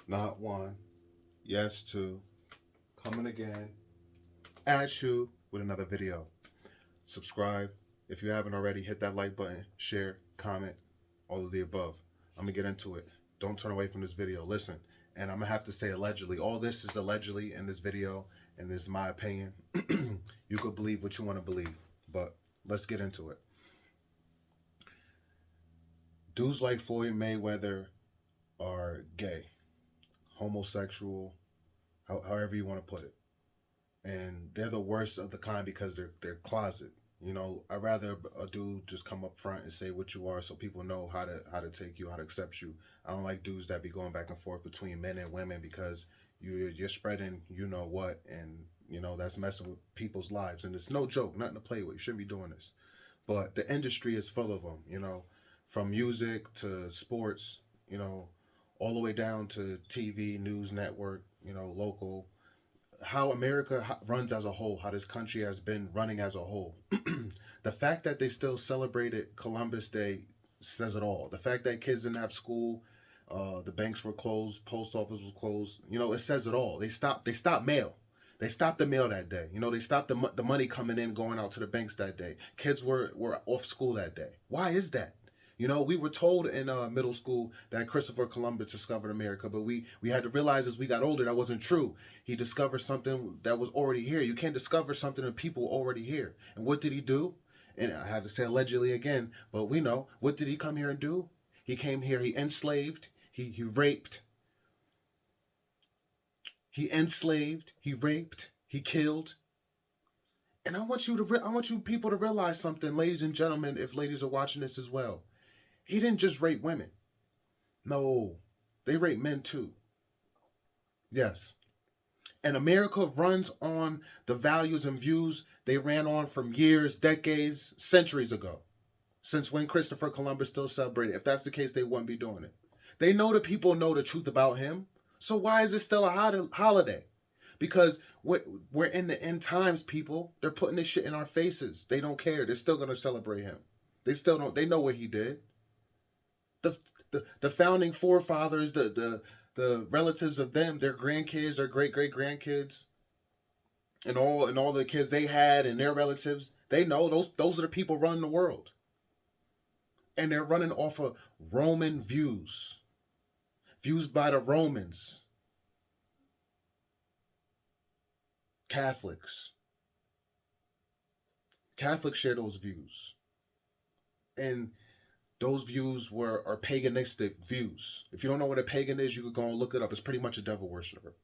Not one, yes, two. Coming again at you with another video. Subscribe. If you haven't already, hit that like button, share, comment, all of the above. I'm going to get into it. Don't turn away from this video. Listen, and I'm going to have to say allegedly. All this is allegedly in this video, and this is my opinion. You could believe what you want to believe, but let's get into it. Dudes like Floyd Mayweather are gay, homosexual, however you want to put it. And they're the worst of the kind because they're closet. You know, I'd rather a dude just come up front and say what you are so people know how to take you, how to accept you. I don't like dudes that be going back and forth between men and women because you're spreading you know what, and you know that's messing with people's lives. And it's no joke, nothing to play with. You shouldn't be doing this. But the industry is full of them, you know, from music to sports, you know, all the way down to TV, news network, you know, local, how America runs as a whole, how this country has been running as a whole. The fact that they still celebrated Columbus Day says it all. The fact that kids didn't have school, the banks were closed, post office was closed. You know, it says it all. They stopped mail. They stopped the mail that day. You know, they stopped the money coming in, going out to the banks that day. Kids were off school that day. Why is that? You know, we were told in middle school that Christopher Columbus discovered America, but we had to realize as we got older that wasn't true. He discovered something that was already here. You can't discover something that people already here. And what did he do? And I have to say allegedly again, but we know. What did he come here and do? He came here, he enslaved, he raped. He enslaved, he raped, he killed. And I want you people to realize something, ladies and gentlemen, if ladies are watching this as well. He didn't just rape women. No, they rape men too. Yes. And America runs on the values and views they ran on from years, decades, centuries ago. Since when Christopher Columbus still celebrated. If that's the case, they wouldn't be doing it. They know the people know the truth about him. So why is it still a holiday? Because we're in the end times, people. They're putting this shit in our faces. They don't care. They're still going to celebrate him. They still don't. They know what he did. The founding forefathers, the relatives of them, their grandkids, their great grandkids, and all the kids they had and their relatives, they know those are the people running the world. And they're running off of Roman views by the Romans, Catholics share those views, and those views are paganistic views. If you don't know what a pagan is, you could go and look it up. It's pretty much a devil worshiper.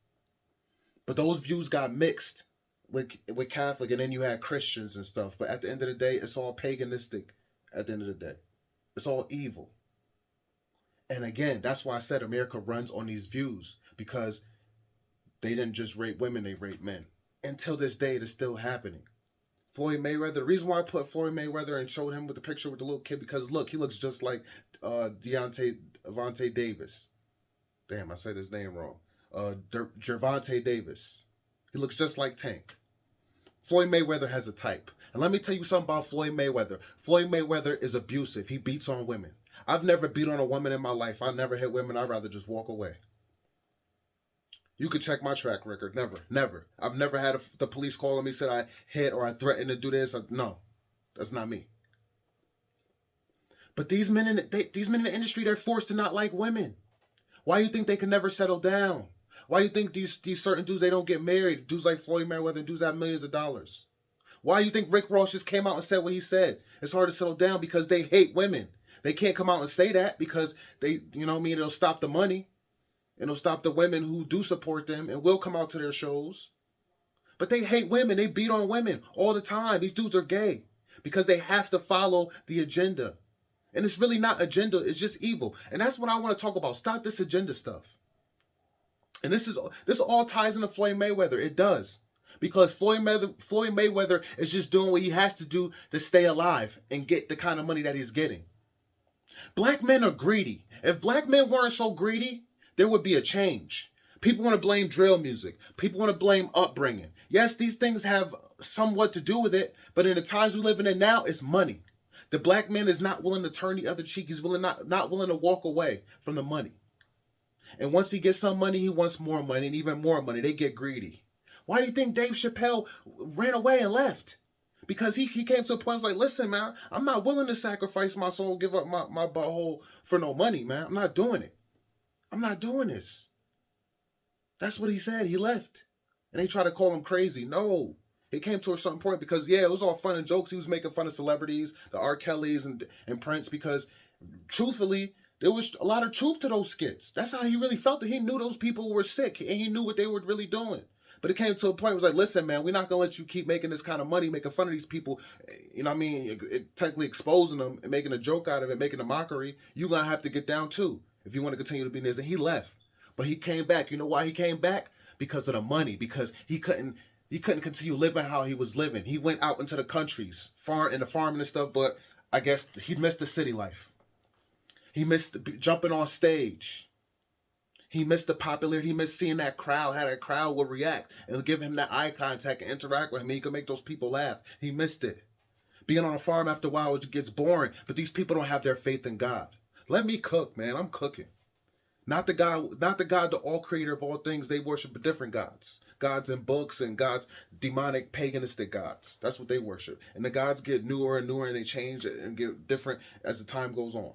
But those views got mixed with Catholic, and then you had Christians and stuff. But at the end of the day, it's all paganistic. At the end of the day, it's all evil. And again, that's why I said America runs on these views, because they didn't just rape women, they raped men. Until this day, it is still happening. Floyd Mayweather, the reason why I put Floyd Mayweather and showed him with the picture with the little kid, because look, he looks just like Gervonta Davis. Damn, I said his name wrong. Gervonta Davis. He looks just like Tank. Floyd Mayweather has a type. And let me tell you something about Floyd Mayweather. Floyd Mayweather is abusive. He beats on women. I've never beat on a woman in my life. I never hit women. I'd rather just walk away. You could check my track record. Never. I've never had the police calling me, said I hit or I threatened to do this. No, that's not me. But these men in the industry, they're forced to not like women. Why you think they can never settle down? Why you think these certain dudes, they don't get married? Dudes like Floyd Mayweather, dudes have millions of dollars. Why you think Rick Ross just came out and said what he said? It's hard to settle down because they hate women. They can't come out and say that because they, you know what I mean, it'll stop the money. It'll stop the women who do support them and will come out to their shows. But they hate women. They beat on women all the time. These dudes are gay because they have to follow the agenda. And it's really not agenda. It's just evil. And that's what I want to talk about. Stop this agenda stuff. And this all ties into Floyd Mayweather. It does. Because Floyd Mayweather is just doing what he has to do to stay alive and get the kind of money that he's getting. Black men are greedy. If black men weren't so greedy, there would be a change. People want to blame drill music. People want to blame upbringing. Yes, these things have somewhat to do with it, but in the times we live in now, it's money. The black man is not willing to turn the other cheek. He's not willing to walk away from the money. And once he gets some money, he wants more money and even more money. They get greedy. Why do you think Dave Chappelle ran away and left? Because he came to a point, was like, listen, man, I'm not willing to sacrifice my soul, give up my butthole for no money, man. I'm not doing it. I'm not doing this. That's what he said. He left. And they try to call him crazy. No. It came to a certain point because, yeah, it was all fun and jokes. He was making fun of celebrities, the R. Kellys and Prince, because truthfully, there was a lot of truth to those skits. That's how he really felt, that he knew those people were sick and he knew what they were really doing. But it came to a point where it was like, listen, man, we're not going to let you keep making this kind of money, making fun of these people, you know what I mean, technically exposing them and making a joke out of it, making a mockery. You're going to have to get down too if you want to continue to be in this. And he left. But he came back. You know why he came back? Because of the money, because he couldn't continue living how he was living. He went out into the countries, into farming and stuff, but I guess he missed the city life. He missed jumping on stage. He missed the popularity. He missed seeing that crowd, how that crowd would react and give him that eye contact and interact with him. He could make those people laugh. He missed it. Being on a farm after a while, it gets boring, but these people don't have their faith in God. Let me cook, man. I'm cooking. Not the God, the all creator of all things. They worship different gods. Gods in books and gods, demonic, paganistic gods. That's what they worship. And the gods get newer and newer and they change and get different as the time goes on.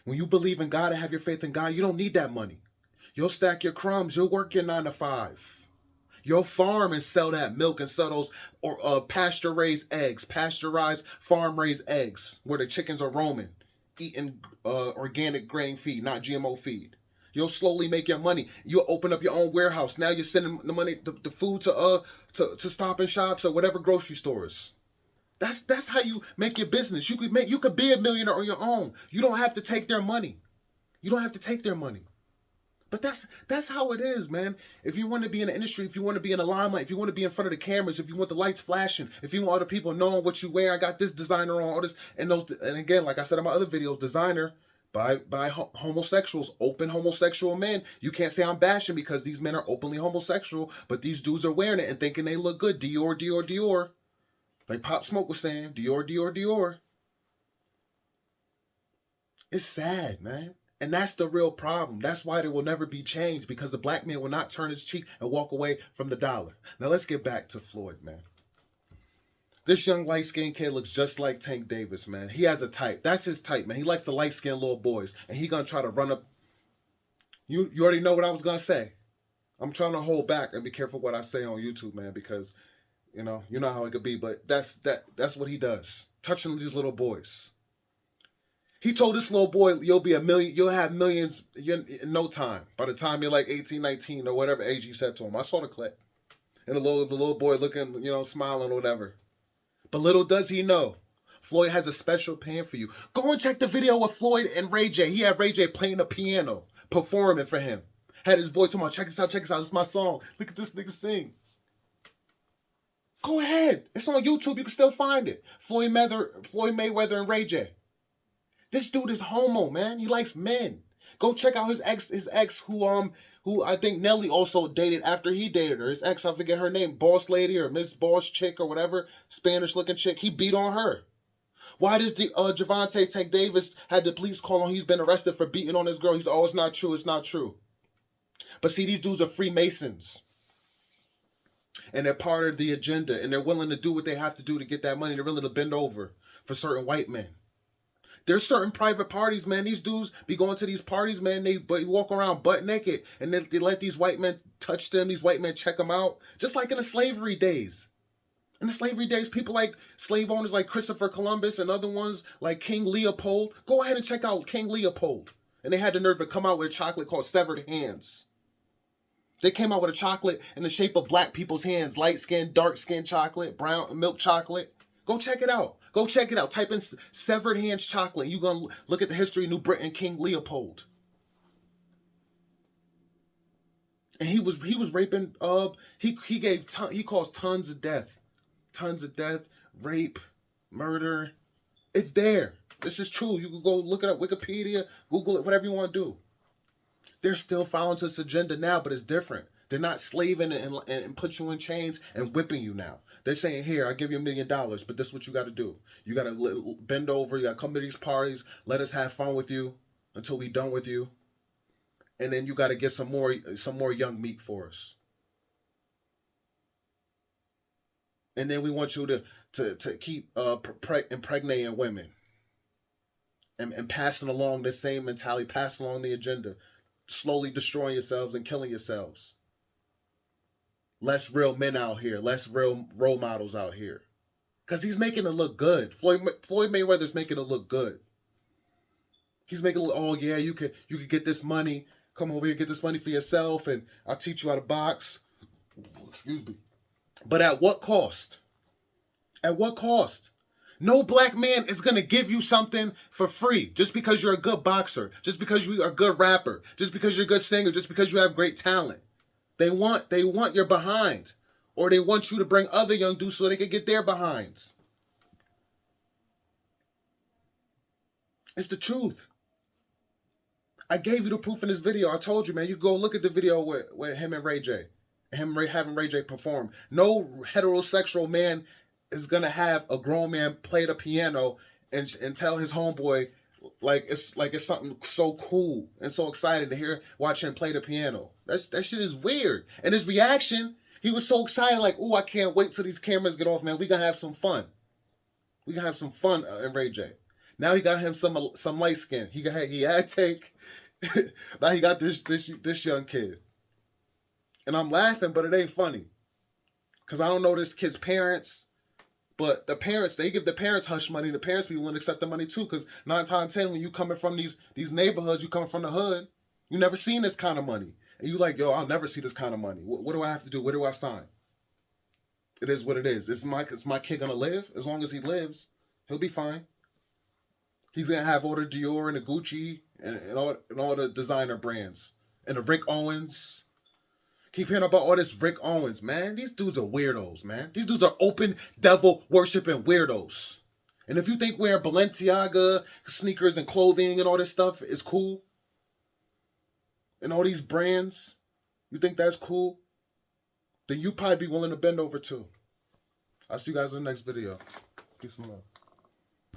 When you believe in God and have your faith in God, you don't need that money. You'll stack your crumbs. You'll work your 9 to 5. You'll farm and sell that milk and sell those pasture-raised eggs, pasteurized farm-raised eggs where the chickens are roaming, eating organic grain feed, not GMO feed. You'll slowly make your money. You'll open up your own warehouse. Now you're sending the money, the food to Stop and Shops or whatever grocery stores. That's how you make your business. You could be a millionaire on your own. You don't have to take their money. You don't have to take their money. But that's how it is, man. If you want to be in the industry, if you want to be in the limelight, if you want to be in front of the cameras, if you want the lights flashing, if you want other people knowing what you wear, I got this designer on, all this, and again, like I said in my other videos, designer by homosexuals, open homosexual men. You can't say I'm bashing because these men are openly homosexual, but these dudes are wearing it and thinking they look good. Dior, Dior, Dior. Like Pop Smoke was saying, Dior, Dior, Dior. It's sad, man. And that's the real problem. That's why there will never be change, because the black man will not turn his cheek and walk away from the dollar. Now let's get back to Floyd, man. This young light-skinned kid looks just like Tank Davis, man. He has a type. That's his type, man. He likes the light-skinned little boys. And he gonna try to run up. You already know what I was gonna say. I'm trying to hold back and be careful what I say on YouTube, man, because you know how it could be. But that's what he does. Touching these little boys. He told this little boy, you'll have millions in no time. By the time you're like 18, 19, or whatever age he said to him. I saw the clip. And the little boy looking, smiling or whatever. But little does he know, Floyd has a special plan for you. Go and check the video with Floyd and Ray J. He had Ray J playing the piano, performing for him. Had his boy talking about, check this out, this is my song. Look at this nigga sing. Go ahead. It's on YouTube. You can still find it. Floyd Mayweather and Ray J. This dude is homo, man. He likes men. Go check out his ex who I think Nelly also dated after he dated her. His ex, I forget her name, Boss Lady or Miss Boss Chick or whatever, Spanish looking chick. He beat on her. Why does Javante Tank Davis had the police call on? He's been arrested for beating on his girl. He's it's not true. It's not true. But see, these dudes are Freemasons. And they're part of the agenda. And they're willing to do what they have to do to get that money. They're willing to bend over for certain white men. There's certain private parties, man. These dudes be going to these parties, man. They walk around butt naked. And then they let these white men touch them. These white men check them out. Just like in the slavery days. In the slavery days, people like slave owners like Christopher Columbus and other ones like King Leopold. Go ahead and check out King Leopold. And they had the nerve to come out with a chocolate called Severed Hands. They came out with a chocolate in the shape of black people's hands. Light skin, dark skin chocolate, brown milk chocolate. Go check it out. Go check it out. Type in Severed Hands chocolate. You're going to look at the history of New Britain, King Leopold. And he was raping, he caused tons of death. Tons of death, rape, murder. It's there. This is true. You can go look it up, Wikipedia, Google it, whatever you want to do. They're still following this agenda now, but it's different. They're not slaving and put you in chains and whipping you now. They're saying, here, I give you $1,000,000, but this is what you got to do. You got to bend over. You got to come to these parties. Let us have fun with you until we done with you. And then you got to get some more young meat for us. And then we want you to keep impregnating women and passing along this same mentality, passing along the agenda, slowly destroying yourselves and killing yourselves. Less real men out here, less real role models out here. Because he's making it look good. Floyd Mayweather's making it look good. He's making it look, oh yeah, you could get this money. Come over here, get this money for yourself, and I'll teach you how to box. Excuse me. But at what cost? At what cost? No black man is going to give you something for free just because you're a good boxer, just because you are a good rapper, just because you're a good singer, just because you have great talent. They want your behind, or they want you to bring other young dudes so they can get their behinds. It's the truth. I gave you the proof in this video. I told you, man, you go look at the video with him and Ray J. Having Ray J perform. No heterosexual man is going to have a grown man play the piano and tell his homeboy it's something so cool and so exciting to watch him play the piano. That shit is weird. And his reaction, he was so excited, like, "Ooh, I can't wait till these cameras get off, man. We gonna have some fun. We gonna have some fun in Ray J." Now he got him some light skin. He had Tank. Now he got this young kid. And I'm laughing, but it ain't funny. Because I don't know this kid's parents. But the parents, they give the parents hush money. The parents be willing to accept the money too. Because 9 times out of 10, when you coming from these neighborhoods, you coming from the hood, you never seen this kind of money. And you like, yo, I'll never see this kind of money. What do I have to do? Where do I sign? It is what it is. Is my kid going to live? As long as he lives, he'll be fine. He's going to have all the Dior and the Gucci and all the designer brands. And the Rick Owens. Keep hearing about all this Rick Owens, man. These dudes are weirdos, man. These dudes are open devil worshiping weirdos. And if you think wearing Balenciaga sneakers and clothing and all this stuff is cool, and all these brands, you think that's cool, then you probably be willing to bend over too. I'll see you guys in the next video. Peace and love.